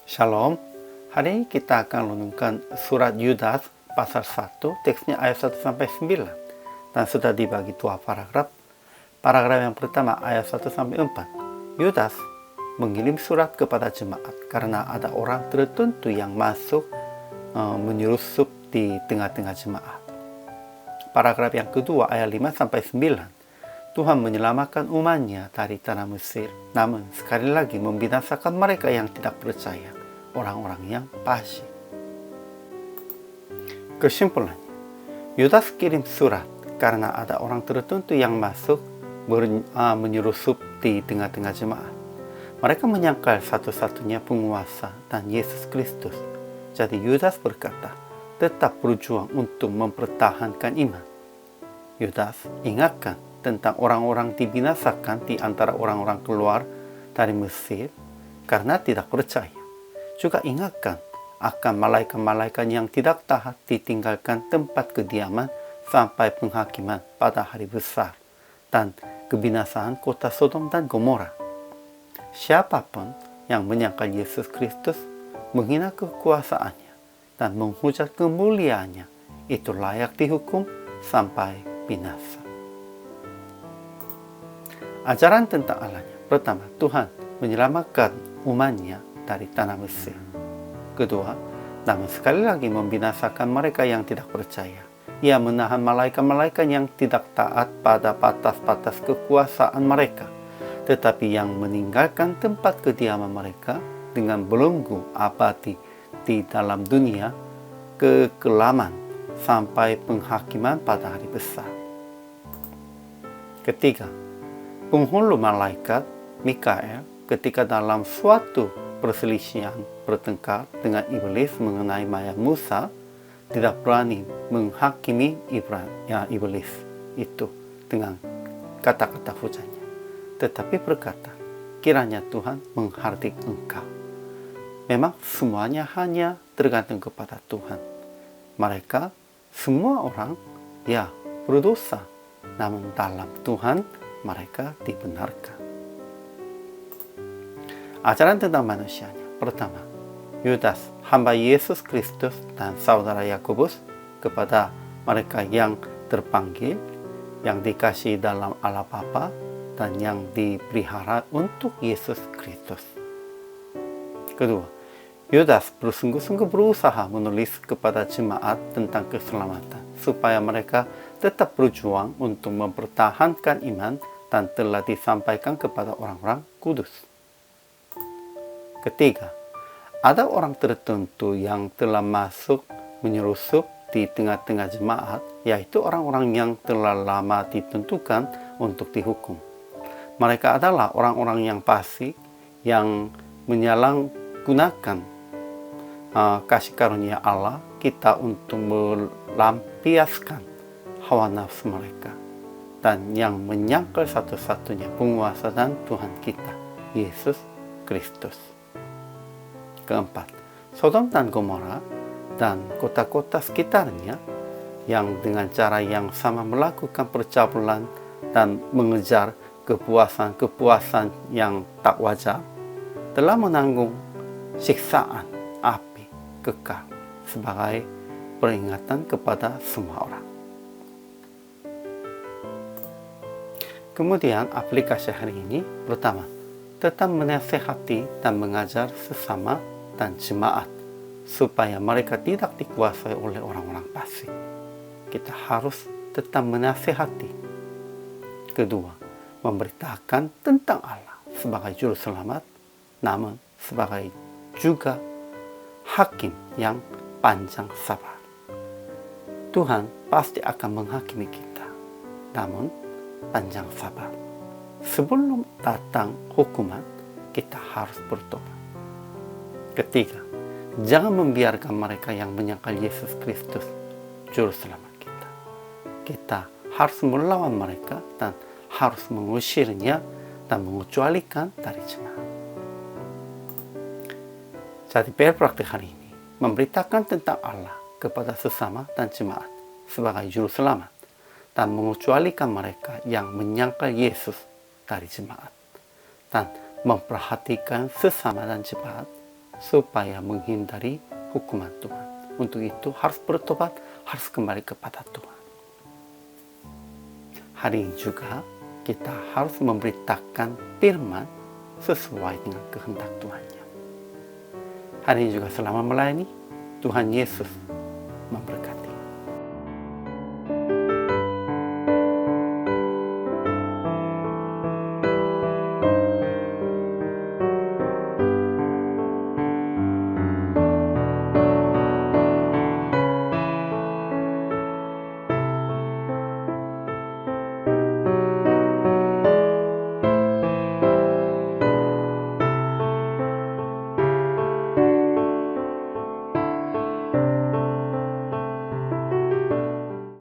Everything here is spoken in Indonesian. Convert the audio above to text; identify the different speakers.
Speaker 1: Shalom, hari ini kita akan renungkan surat Yudas pasal 1, teksnya ayat 1-9 dan sudah dibagi dua paragraf. Paragraf yang pertama ayat 1-4. Yudas mengirim surat kepada jemaat karena ada orang tertentu yang masuk menyusup di tengah-tengah jemaat. Paragraf yang kedua ayat 5-9. Tuhan menyelamatkan umatnya dari tanah Mesir, namun sekali lagi membinasakan mereka yang tidak percaya, orang-orang yang fasik. Kesimpulannya, Yudas kirim surat karena ada orang tertentu yang masuk menyusup di tengah-tengah jemaat. Mereka menyangkal satu-satunya penguasa dan Yesus Kristus. Jadi Yudas berkata, tetap berjuang untuk mempertahankan iman. Yudas ingatkan tentang orang-orang dibinasakan di antara orang-orang keluar dari Mesir karena tidak percaya. Juga ingatkan akan malaikat-malaikat yang tidak taat ditinggalkan tempat kediaman sampai penghakiman pada hari besar dan kebinasaan kota Sodom dan Gomora. Siapapun yang menyangkal Yesus Kristus, menghina kekuasaannya dan menghujat kemuliaannya, itu layak dihukum sampai binasa. Ajaran tentang Allahnya. Pertama, Tuhan menyelamatkan umatnya dari tanah Mesir. Kedua, namun sekali lagi membinasakan mereka yang tidak percaya. Ia menahan malaikat-malaikat yang tidak taat pada batas-batas kekuasaan mereka, tetapi yang meninggalkan tempat kediaman mereka dengan belenggu abadi di dalam dunia kekelaman sampai penghakiman pada hari besar. Ketiga, penghulu malaikat Mikael ketika dalam suatu perselisihan bertengkar dengan iblis mengenai mayat Musa tidak berani menghakimi iblis itu dengan kata-kata hujatnya, tetapi berkata, kiranya Tuhan menghardik engkau. Memang semuanya hanya tergantung kepada Tuhan. Mereka semua orang berdosa, namun dalam Tuhan mereka dibenarkan. Ajaran tentang manusianya. Pertama, Yudas, hamba Yesus Kristus dan saudara Yakobus kepada mereka yang terpanggil, yang dikasihi dalam Allah Bapa dan yang dipelihara untuk Yesus Kristus. Kedua, Yudas bersungguh-sungguh berusaha menulis kepada jemaat tentang keselamatan supaya mereka tetap berjuang untuk mempertahankan iman dan telah disampaikan kepada orang-orang kudus. Ketiga, ada orang tertentu yang telah masuk menyusup di tengah-tengah jemaat, yaitu orang-orang yang telah lama ditentukan untuk dihukum. Mereka adalah orang-orang yang fasik, yang menyalahgunakan kasih karunia Allah kita untuk melampiaskan hawa nafsu mereka, dan yang menyangkal satu-satunya penguasa dan Tuhan kita, Yesus Kristus. Keempat, Sodom dan Gomora dan kota-kota sekitarnya yang dengan cara yang sama melakukan percabulan dan mengejar kepuasan yang tak wajar, telah menanggung siksaan api kekal sebagai peringatan kepada semua orang. Kemudian aplikasi hari ini, pertama, tetap menasehati dan mengajar sesama dan jemaat supaya mereka tidak dikuasai oleh orang-orang fasik. Kita harus tetap menasehati. Kedua, memberitakan tentang Allah sebagai juru selamat, namun sebagai juga hakim yang panjang sabar. Tuhan pasti akan menghakimi kita, namun panjang sabar. Sebelum datang hukuman, kita harus bertobat. Ketiga, jangan membiarkan mereka yang menyangkal Yesus Kristus juru selamat kita. Kita harus melawan mereka dan harus mengusirnya dan mengecualikan dari jemaat. Jadi PR praktik hari ini memberitakan tentang Allah kepada sesama dan jemaat sebagai juru selamat dan mengecualikan mereka yang menyangkal Yesus dari jemaat, dan memperhatikan sesama dan jemaat supaya menghindari hukuman Tuhan. Untuk itu harus bertobat, harus kembali kepada Tuhan. Hari ini juga kita harus memberitakan firman sesuai dengan kehendak Tuhannya. Hari ini juga selama melayani, Tuhan Yesus memberkati.